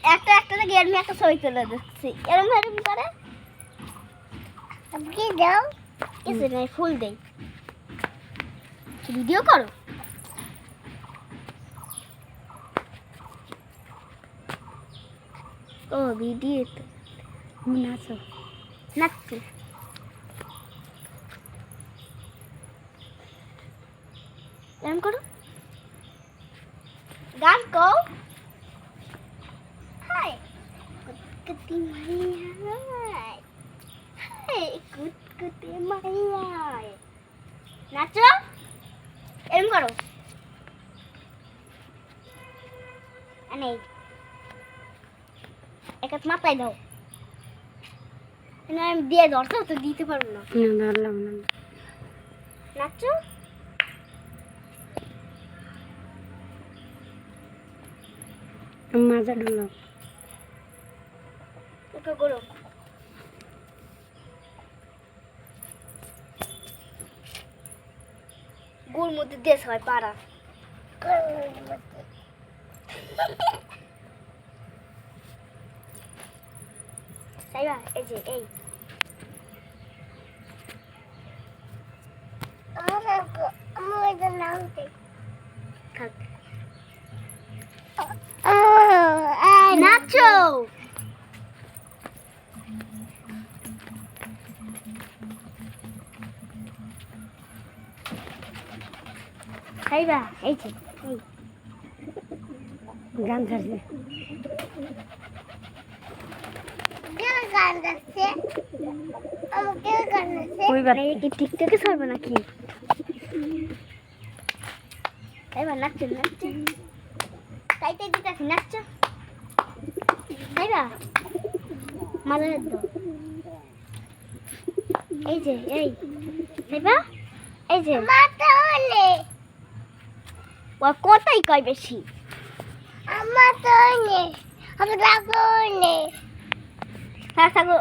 একটা একটা গিয়ে আমি একটা ছবি তুলে দিচ্ছি এরকম এরকম করে কি দাও কিছু নাই ফুল দেই ভিডিও করো ও ভিডিও তো নাচো নাচছি এরকম করো গান কও হাই কুতকুতি মাইয়া হাই কুতকুতি মাইয়া নাচো এরকম করো আনে এক হাত মাথায় দাও না আমি দিয়ে ধরতে তো দিতে পারবো না ধরলাম না নাচো মাজা ঢুলো ওকে করো গোল মধ্যে দেশ হয় পাড়া তাইবা এই যে এই থাক নাচো খাইবা এই যে এই গান ছাড়ছে কইবার কি টিকটকে ছাড়বে নাকি খাইবা নাচো নাচো খাইতে দিতেছি নাচো খাইবা মালা দাও এই যে এই খাইবা এই যে মাথা হলে ও কোথায় কয় বেশি আমার তো নেই আমি রাখো নেই থাক থাকো